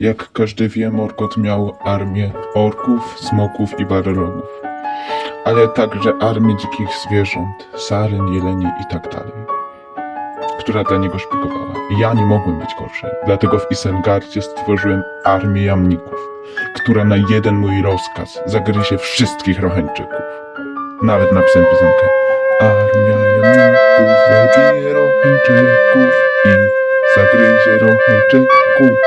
Jak każdy wie, Morgoth miał armię orków, smoków i balrogów, ale także armię dzikich zwierząt, saren, jeleni i tak dalej, która dla niego szpiegowała. I ja nie mogłem być gorszy, dlatego w Isengardzie stworzyłem armię jamników, która na jeden mój rozkaz zagryzie wszystkich Rocheńczyków. Nawet napisałem piosenkę. Armia jamników zabije Rocheńczyków i zagryzie Rocheńczyków.